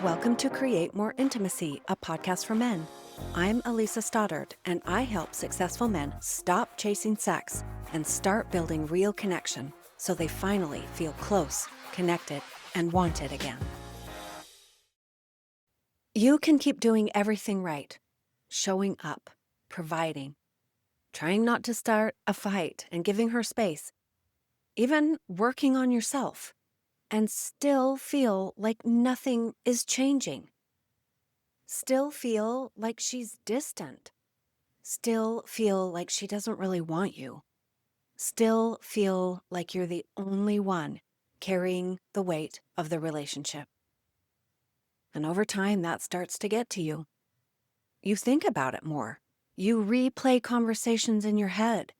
Welcome to Create More Intimacy, a podcast for men. I'm Elisa Stoddard, and I help successful men stop chasing sex and start building real connection so they finally feel close, connected, and wanted again. You can keep doing everything right, showing up, providing, trying not to start a fight and giving her space, even working on yourself, and still feel like nothing is changing. Still feel like she's distant. Still feel like she doesn't really want you. Still feel like you're the only one carrying the weight of the relationship. And over time, that starts to get to you. You think about it more. You replay conversations in your head.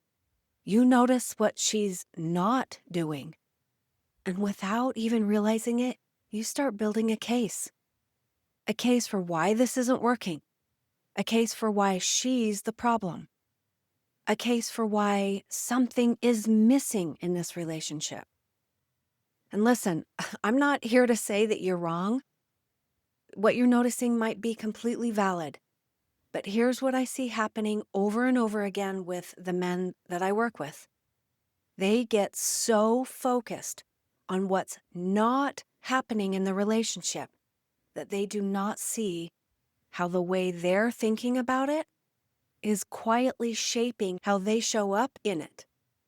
You notice what she's not doing. And without even realizing it, you start building a case. A case for why this isn't working. A case for why she's the problem. A case for why something is missing in this relationship. And listen, I'm not here to say that you're wrong. What you're noticing might be completely valid. But here's what I see happening over and over again with the men that I work with. They get so focused on what's not happening in the relationship that they do not see how the way they're thinking about it is quietly shaping how they show up in it.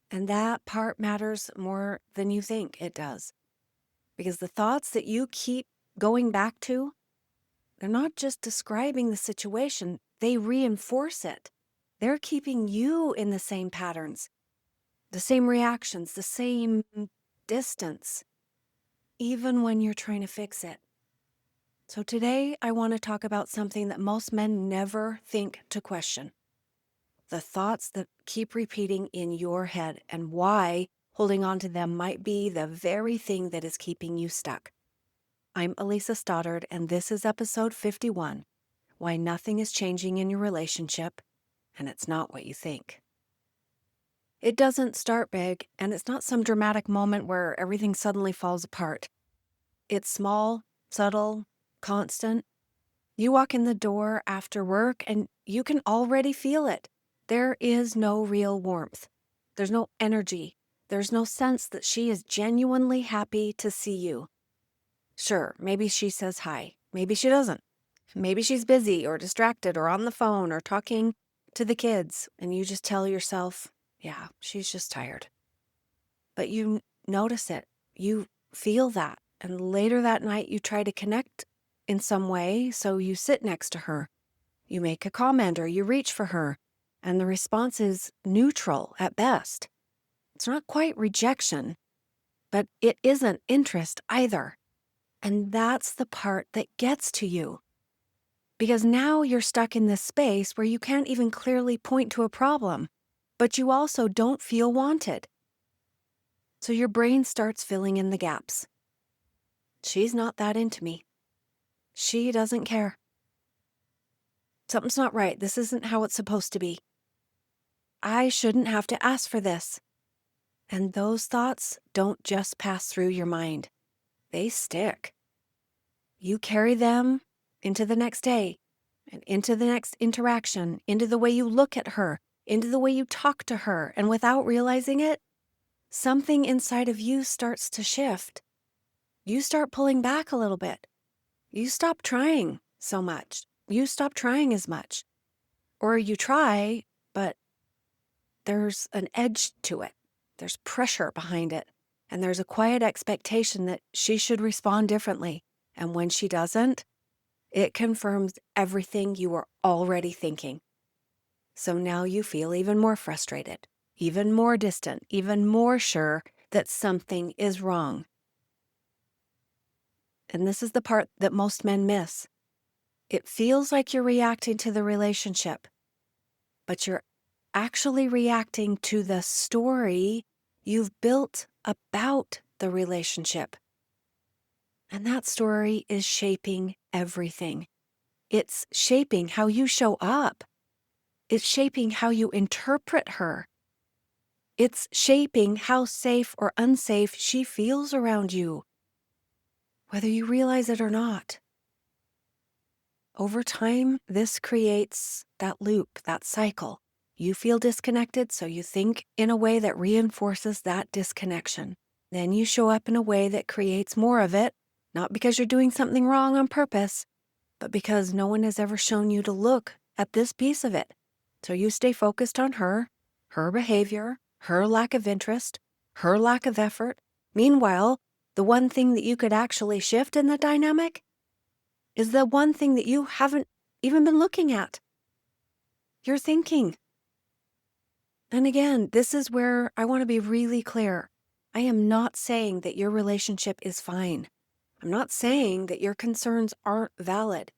And that part matters more than you think it does. Because the thoughts that you keep going back to, they're not just describing the situation, they reinforce it. They're keeping you in the same patterns, the same reactions, the same distance, even when you're trying to fix it. So today, I want to talk about something that most men never think to question. The thoughts that keep repeating in your head and why holding on to them might be the very thing that is keeping you stuck. I'm Elisa Stoddard, and this is episode 51, Why Nothing is Changing in Your Relationship, and It's Not What You Think. It doesn't start big, and it's not some dramatic moment where everything suddenly falls apart. It's small, subtle, constant. You walk in the door after work, and you can already feel it. There is no real warmth. There's no energy. There's no sense that she is genuinely happy to see you. Sure, maybe she says hi. Maybe she doesn't. Maybe she's busy or distracted or on the phone or talking to the kids, and you just tell yourself, yeah, she's just tired. But you notice it. You feel that. And later that night, you try to connect in some way, so you sit next to her. You make a comment or you reach for her, and the response is neutral at best. It's not quite rejection, but it isn't interest either. And that's the part that gets to you. Because now you're stuck in this space where you can't even clearly point to a problem, but you also don't feel wanted. So your brain starts filling in the gaps. She's not that into me. She doesn't care. Something's not right. This isn't how it's supposed to be. I shouldn't have to ask for this. And those thoughts don't just pass through your mind. They stick. You carry them into the next day and into the next interaction, into the way you look at her, into the way you talk to her. And without realizing it, something inside of you starts to shift. You start pulling back a little bit. You stop trying so much. You stop trying as much. Or you try, but there's an edge to it. There's pressure behind it. And there's a quiet expectation that she should respond differently. And when she doesn't, it confirms everything you were already thinking. So now you feel even more frustrated, even more distant, even more sure that something is wrong. And this is the part that most men miss. It feels like you're reacting to the relationship, but you're actually reacting to the story you've built about the relationship. And that story is shaping everything. It's shaping how you show up. It's shaping how you interpret her. It's shaping how safe or unsafe she feels around you, whether you realize it or not. Over time, this creates that loop, that cycle. You feel disconnected, so you think in a way that reinforces that disconnection. Then you show up in a way that creates more of it, not because you're doing something wrong on purpose, but because no one has ever shown you to look at this piece of it. So you stay focused on her behavior, her lack of interest, her lack of effort. Meanwhile, the one thing that you could actually shift in the dynamic is the one thing that you haven't even been looking at. You're thinking. And again, this is where I want to be really clear. I am not saying that your relationship is fine. I'm not saying that your concerns aren't valid.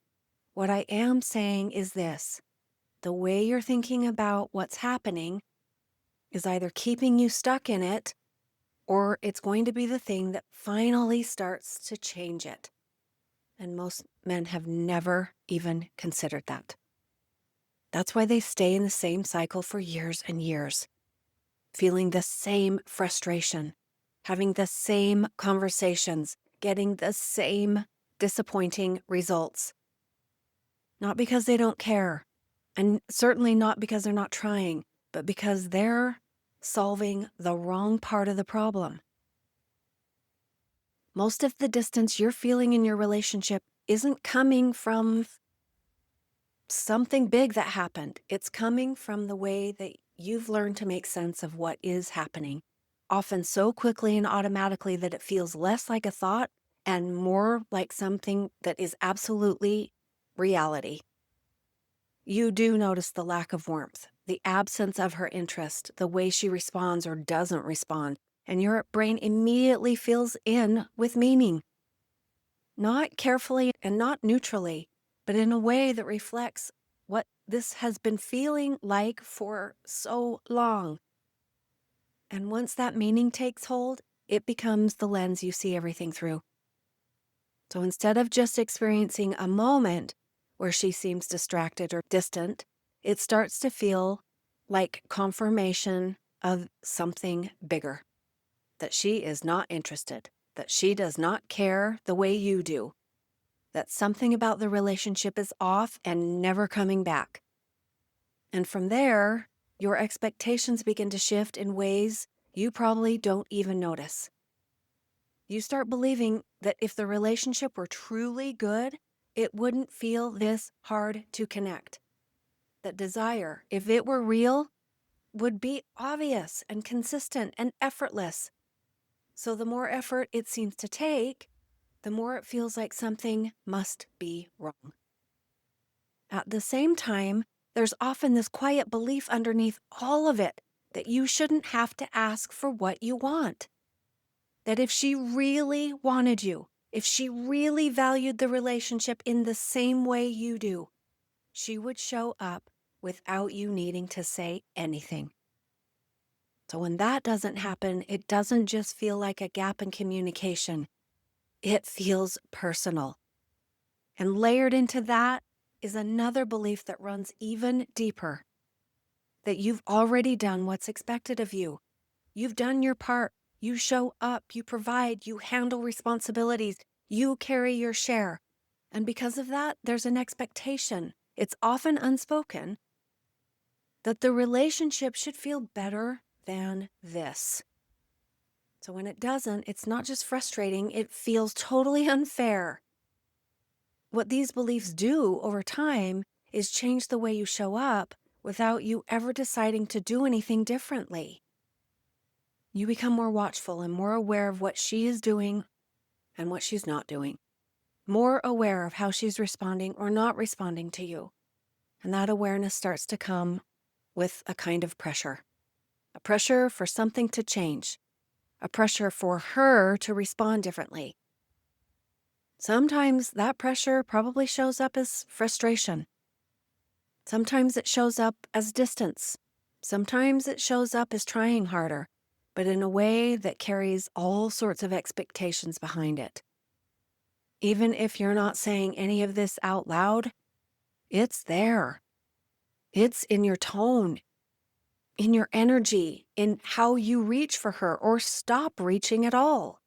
What I am saying is this: the way you're thinking about what's happening is either keeping you stuck in it, or it's going to be the thing that finally starts to change it. And most men have never even considered that. That's why they stay in the same cycle for years and years, feeling the same frustration, having the same conversations, getting the same disappointing results. Not because they don't care, and certainly not because they're not trying, but because they're solving the wrong part of the problem. Most of the distance you're feeling in your relationship isn't coming from something big that happened. It's coming from the way that you've learned to make sense of what is happening, often so quickly and automatically that it feels less like a thought and more like something that is absolutely reality. You do notice the lack of warmth, the absence of her interest, the way she responds or doesn't respond, and your brain immediately fills in with meaning. Not carefully and not neutrally, but in a way that reflects what this has been feeling like for so long. And once that meaning takes hold, it becomes the lens you see everything through. So instead of just experiencing a moment where she seems distracted or distant, it starts to feel like confirmation of something bigger, that she is not interested, that she does not care the way you do, that something about the relationship is off and never coming back. And from there, your expectations begin to shift in ways you probably don't even notice. You start believing that if the relationship were truly good, it wouldn't feel this hard to connect. That desire, if it were real, would be obvious and consistent and effortless. So the more effort it seems to take, the more it feels like something must be wrong. At the same time, there's often this quiet belief underneath all of it that you shouldn't have to ask for what you want. That if she really wanted you, if she really valued the relationship in the same way you do, she would show up without you needing to say anything. So when that doesn't happen, it doesn't just feel like a gap in communication. It feels personal. And layered into that is another belief that runs even deeper, that you've already done what's expected of you. You've done your part. You show up, you provide, you handle responsibilities, you carry your share. And because of that, there's an expectation. It's often unspoken that the relationship should feel better than this. So when it doesn't, it's not just frustrating, it feels totally unfair. What these beliefs do over time is change the way you show up without you ever deciding to do anything differently. You become more watchful and more aware of what she is doing and what she's not doing. More aware of how she's responding or not responding to you. And that awareness starts to come with a kind of pressure. A pressure for something to change. A pressure for her to respond differently. Sometimes that pressure probably shows up as frustration. Sometimes it shows up as distance. Sometimes it shows up as trying harder, but in a way that carries all sorts of expectations behind it. Even if you're not saying any of this out loud, it's there. It's in your tone, in your energy, in how you reach for her or stop reaching at all.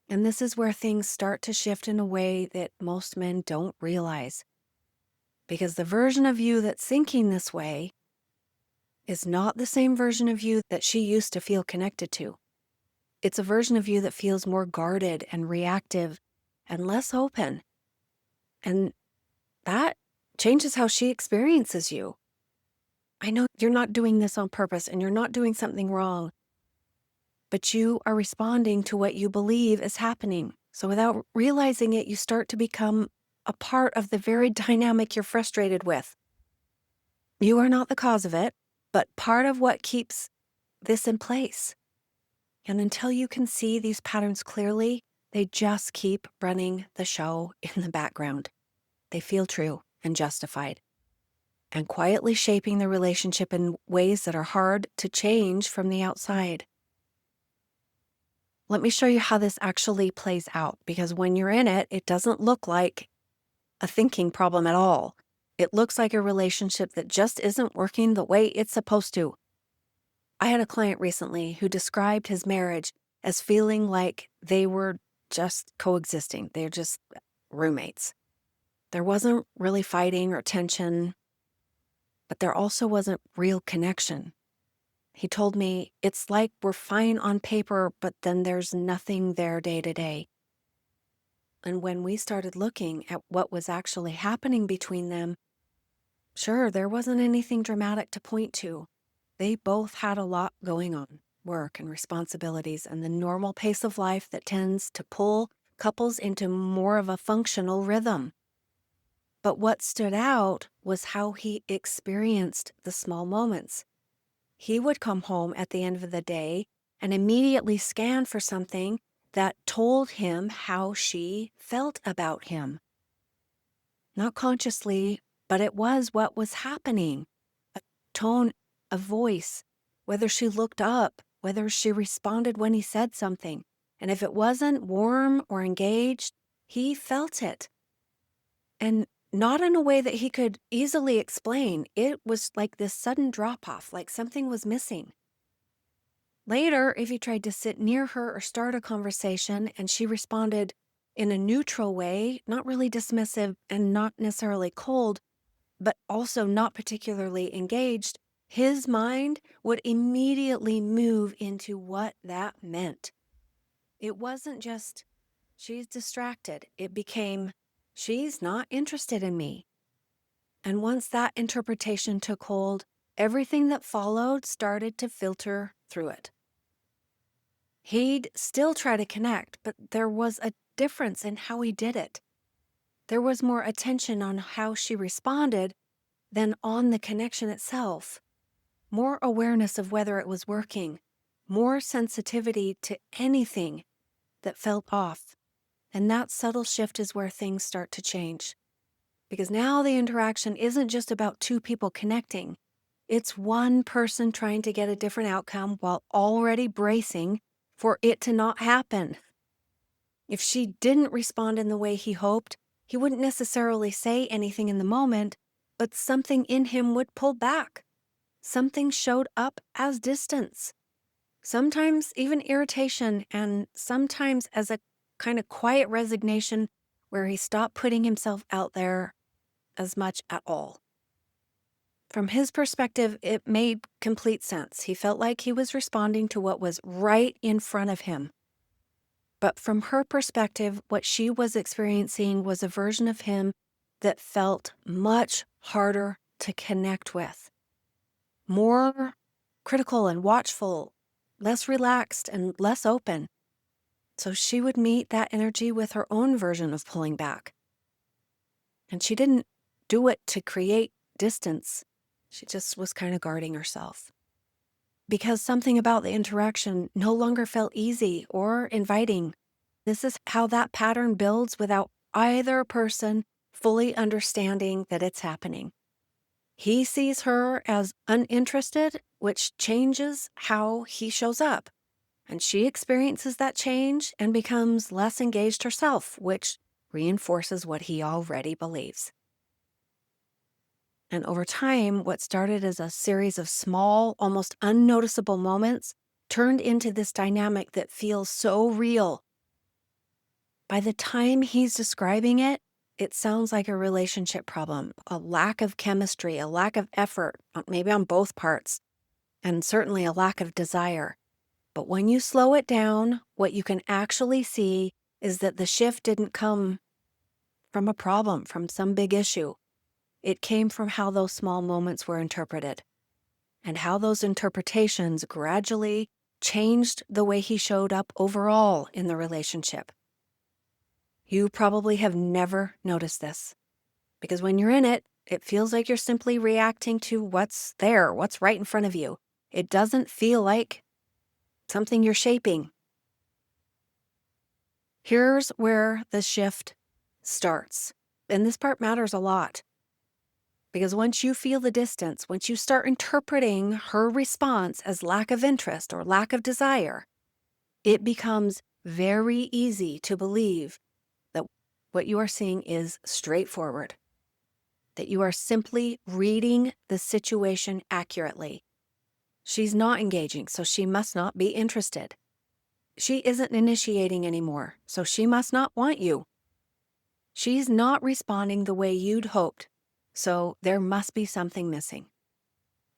And this is where things start to shift in a way that most men don't realize. Because the version of you that's thinking this way is not the same version of you that she used to feel connected to. It's a version of you that feels more guarded and reactive and less open. And that changes how she experiences you. I know you're not doing this on purpose and you're not doing something wrong, but you are responding to what you believe is happening. So without realizing it, you start to become a part of the very dynamic you're frustrated with. You are not the cause of it, but part of what keeps this in place. And until you can see these patterns clearly, they just keep running the show in the background. They feel true and justified, and quietly shaping the relationship in ways that are hard to change from the outside. Let me show you how this actually plays out, because when you're in it, it doesn't look like a thinking problem at all. It looks like a relationship that just isn't working the way it's supposed to. I had a client recently who described his marriage as feeling like they were just coexisting. They're just roommates. There wasn't really fighting or tension, but there also wasn't real connection. He told me, it's like we're fine on paper, but then there's nothing there day to day. And when we started looking at what was actually happening between them, sure, there wasn't anything dramatic to point to. They both had a lot going on, work and responsibilities, and the normal pace of life that tends to pull couples into more of a functional rhythm. But what stood out was how he experienced the small moments. He would come home at the end of the day and immediately scan for something that told him how she felt about him. Not consciously, but it was what was happening. A tone, a voice, whether she looked up, whether she responded when he said something. And if it wasn't warm or engaged, he felt it. And not in a way that he could easily explain. It was like this sudden drop-off, like something was missing. Later, if he tried to sit near her or start a conversation and she responded in a neutral way, not really dismissive and not necessarily cold, but also not particularly engaged, his mind would immediately move into what that meant. It wasn't just, she's distracted. It became, she's not interested in me. And once that interpretation took hold, everything that followed started to filter through it. He'd still try to connect, but there was a difference in how he did it. There was more attention on how she responded than on the connection itself. More awareness of whether it was working. More sensitivity to anything that felt off. And that subtle shift is where things start to change. Because now the interaction isn't just about two people connecting. It's one person trying to get a different outcome while already bracing for it to not happen. If she didn't respond in the way he hoped, he wouldn't necessarily say anything in the moment, but something in him would pull back. Something showed up as distance. Sometimes even irritation, and sometimes as a kind of quiet resignation where he stopped putting himself out there as much at all. From his perspective, it made complete sense. He felt like he was responding to what was right in front of him. But from her perspective, what she was experiencing was a version of him that felt much harder to connect with. More critical and watchful, less relaxed and less open. So she would meet that energy with her own version of pulling back. And she didn't do it to create distance. She just was kind of guarding herself. Because something about the interaction no longer felt easy or inviting. This is how that pattern builds without either person fully understanding that it's happening. He sees her as uninterested, which changes how he shows up. And she experiences that change and becomes less engaged herself, which reinforces what he already believes. And over time, what started as a series of small, almost unnoticeable moments turned into this dynamic that feels so real. By the time he's describing it, it sounds like a relationship problem, a lack of chemistry, a lack of effort, maybe on both parts, and certainly a lack of desire. But when you slow it down, what you can actually see is that the shift didn't come from a problem, from some big issue. It came from how those small moments were interpreted and how those interpretations gradually changed the way he showed up overall in the relationship. You probably have never noticed this because when you're in it, it feels like you're simply reacting to what's there, what's right in front of you. It doesn't feel like something you're shaping. Here's where the shift starts. And this part matters a lot. Because once you feel the distance, once you start interpreting her response as lack of interest or lack of desire, it becomes very easy to believe that what you are seeing is straightforward, that you are simply reading the situation accurately. She's not engaging, so she must not be interested. She isn't initiating anymore, so she must not want you. She's not responding the way you'd hoped, so there must be something missing.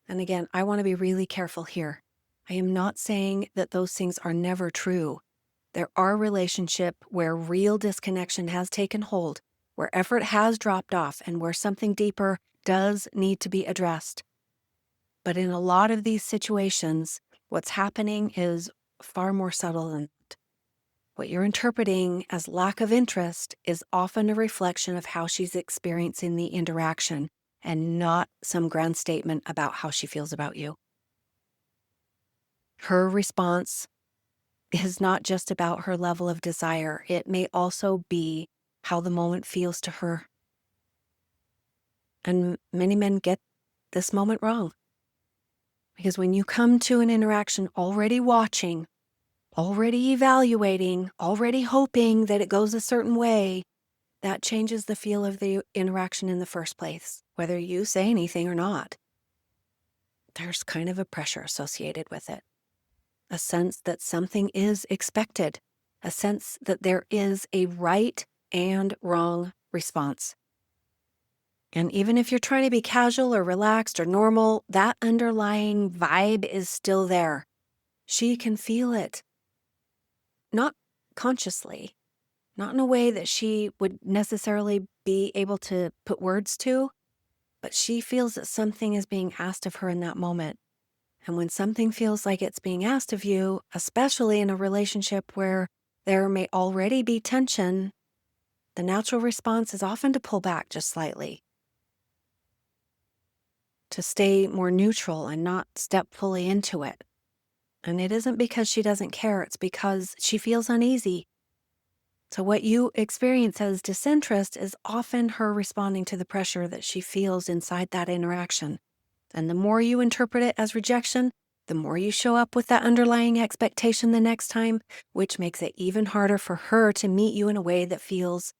And again, I want to be really careful here. I am not saying that those things are never true. There are relationships where real disconnection has taken hold, where effort has dropped off, and where something deeper does need to be addressed. But in a lot of these situations, what's happening is far more subtle than that. What you're interpreting as lack of interest is often a reflection of how she's experiencing the interaction and not some grand statement about how she feels about you. Her response is not just about her level of desire. It may also be how the moment feels to her. And many men get this moment wrong. Because when you come to an interaction already watching, already evaluating, already hoping that it goes a certain way, that changes the feel of the interaction in the first place, whether you say anything or not. There's kind of a pressure associated with it, a sense that something is expected, a sense that there is a right and wrong response. And even if you're trying to be casual or relaxed or normal, that underlying vibe is still there. She can feel it. Not consciously, not in a way that she would necessarily be able to put words to, but she feels that something is being asked of her in that moment. And when something feels like it's being asked of you, especially in a relationship where there may already be tension, the natural response is often to pull back just slightly, to stay more neutral and not step fully into it. And it isn't because she doesn't care, it's because she feels uneasy. So what you experience as disinterest is often her responding to the pressure that she feels inside that interaction. And the more you interpret it as rejection, the more you show up with that underlying expectation the next time, which makes it even harder for her to meet you in a way that feels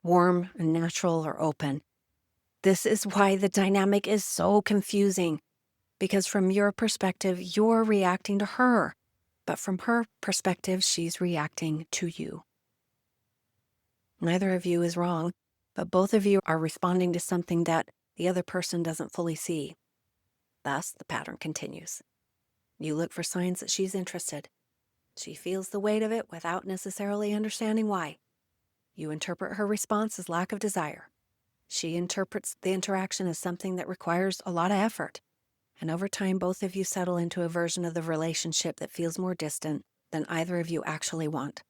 warm and natural or open. This is why the dynamic is so confusing, because from your perspective, you're reacting to her, but from her perspective, she's reacting to you. Neither of you is wrong, but both of you are responding to something that the other person doesn't fully see. Thus, the pattern continues. You look for signs that she's interested. She feels the weight of it without necessarily understanding why. You interpret her response as lack of desire. She interprets the interaction as something that requires a lot of effort. And over time, both of you settle into a version of the relationship that feels more distant than either of you actually want.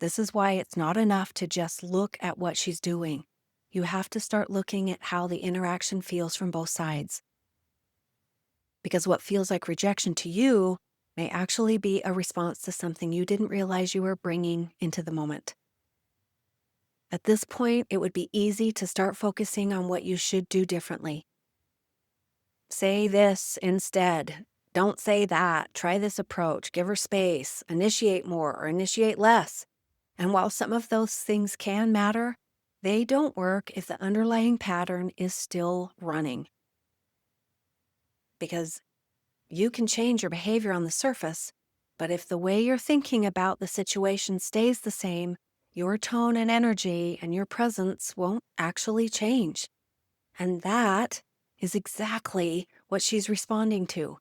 This is why it's not enough to just look at what she's doing. You have to start looking at how the interaction feels from both sides. Because what feels like rejection to you may actually be a response to something you didn't realize you were bringing into the moment. At this point, it would be easy to start focusing on what you should do differently. Say this instead. Don't say that. Try this approach. Give her space. Initiate more or initiate less. And while some of those things can matter, they don't work if the underlying pattern is still running. Because you can change your behavior on the surface, but if the way you're thinking about the situation stays the same, your tone and energy and your presence won't actually change. And that is exactly what she's responding to.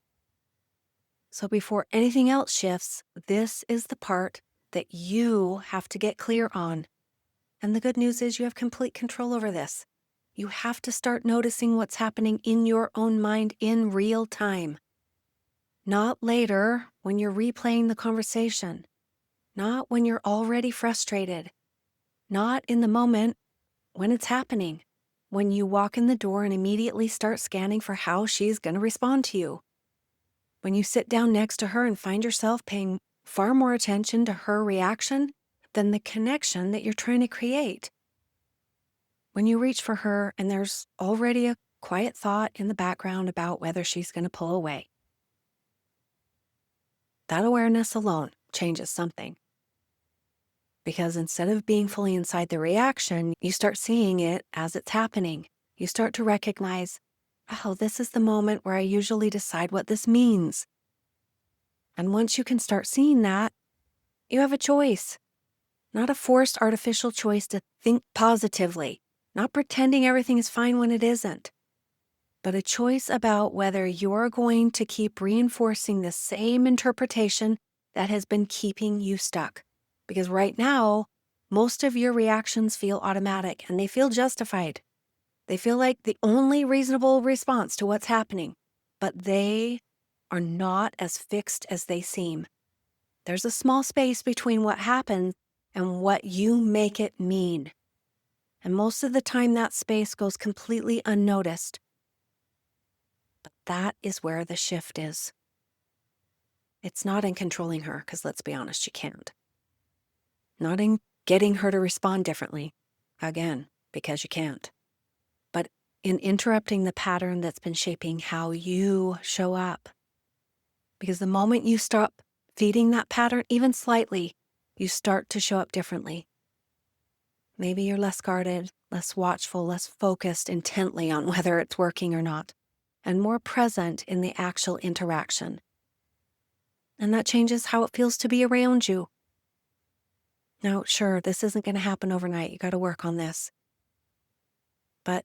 So before anything else shifts, this is the part that you have to get clear on. And the good news is you have complete control over this. You have to start noticing what's happening in your own mind in real time. Not later when you're replaying the conversation. Not when you're already frustrated. Not in the moment when it's happening. When you walk in the door and immediately start scanning for how she's going to respond to you. When you sit down next to her and find yourself paying far more attention to her reaction than the connection that you're trying to create. When you reach for her and there's already a quiet thought in the background about whether she's going to pull away. That awareness alone changes something. Because instead of being fully inside the reaction, you start seeing it as it's happening. You start to recognize, oh, this is the moment where I usually decide what this means. And once you can start seeing that, you have a choice. Not a forced artificial choice to think positively, not pretending everything is fine when it isn't, but a choice about whether you're going to keep reinforcing the same interpretation that has been keeping you stuck. Because right now, most of your reactions feel automatic and they feel justified. They feel like the only reasonable response to what's happening, but they are not as fixed as they seem. There's a small space between what happens and what you make it mean. And most of the time that space goes completely unnoticed. But that is where the shift is. It's not in controlling her, because let's be honest, you can't. Not in getting her to respond differently, again, because you can't. But in interrupting the pattern that's been shaping how you show up. Because the moment you stop feeding that pattern, even slightly, you start to show up differently. Maybe you're less guarded, less watchful, less focused intently on whether it's working or not, and more present in the actual interaction. And that changes how it feels to be around you. Now, sure, this isn't going to happen overnight. You got to work on this. But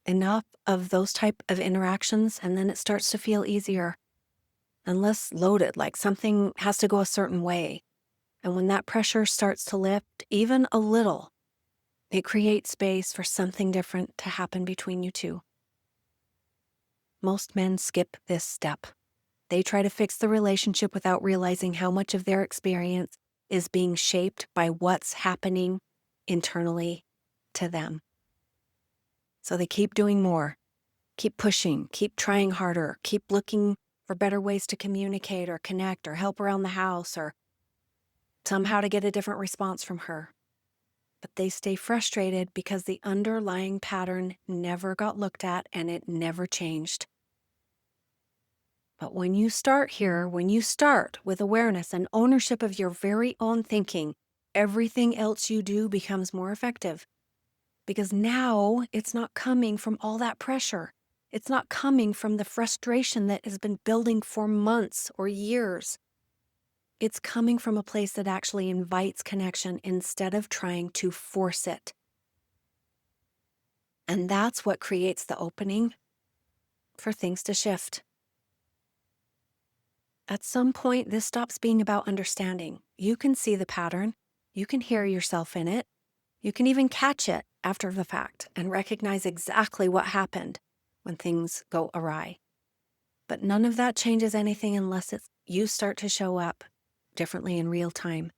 enough of those type of interactions, and then it starts to feel easier and less loaded, like something has to go a certain way. And when that pressure starts to lift, even a little, it creates space for something different to happen between you two. Most men skip this step. They try to fix the relationship without realizing how much of their experience is being shaped by what's happening internally to them. So they keep doing more, keep pushing, keep trying harder, keep looking for better ways to communicate or connect or help around the house or somehow to get a different response from her. But they stay frustrated because the underlying pattern never got looked at and it never changed. But when you start here, when you start with awareness and ownership of your very own thinking, everything else you do becomes more effective. Because now it's not coming from all that pressure. It's not coming from the frustration that has been building for months or years. It's coming from a place that actually invites connection instead of trying to force it. And that's what creates the opening for things to shift. At some point, this stops being about understanding. You can see the pattern. You can hear yourself in it. You can even catch it after the fact and recognize exactly what happened when things go awry. But none of that changes anything unless you start to show up differently in real time.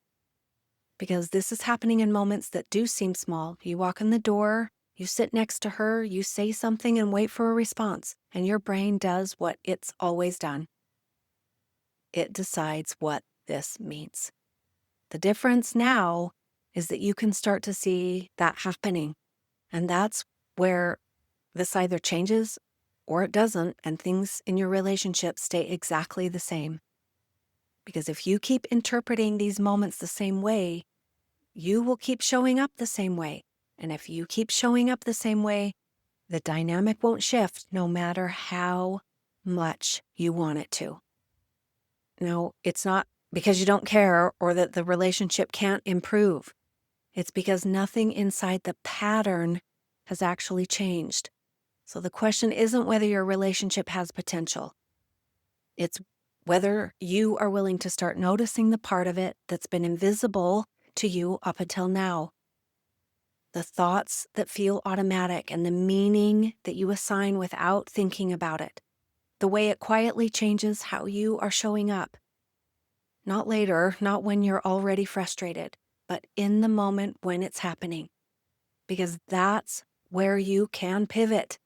Because this is happening in moments that do seem small. You walk in the door, you sit next to her, you say something and wait for a response, and your brain does what it's always done. It decides what this means. The difference now is that you can start to see that happening. And that's where this either changes or it doesn't, and things in your relationship stay exactly the same. Because if you keep interpreting these moments the same way, you will keep showing up the same way. And if you keep showing up the same way, the dynamic won't shift no matter how much you want it to. Now, it's not because you don't care or that the relationship can't improve. It's because nothing inside the pattern has actually changed. So the question isn't whether your relationship has potential. It's whether you are willing to start noticing the part of it that's been invisible to you up until now. The thoughts that feel automatic and the meaning that you assign without thinking about it. The way it quietly changes how you are showing up. Not later, not when you're already frustrated, but in the moment when it's happening. Because that's where you can pivot.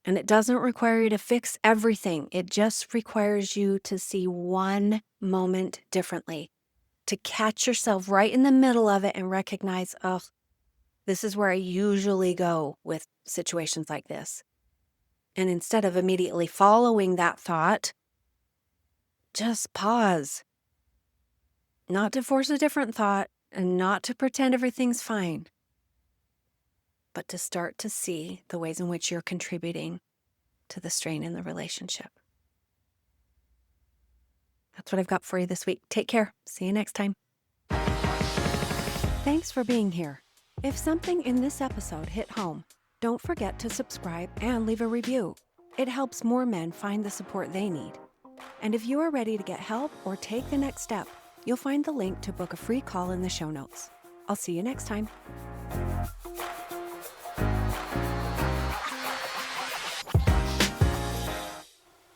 And it doesn't require you to fix everything. It just requires you to see one moment differently, to catch yourself right in the middle of it and recognize, oh, this is where I usually go with situations like this. And instead of immediately following that thought, just pause. Not to force a different thought and not to pretend everything's fine, but to start to see the ways in which you're contributing to the strain in the relationship. That's what I've got for you this week. Take care. See you next time. Thanks for being here. If something in this episode hit home, don't forget to subscribe and leave a review. It helps more men find the support they need. And if you are ready to get help or take the next step, you'll find the link to book a free call in the show notes. I'll see you next time.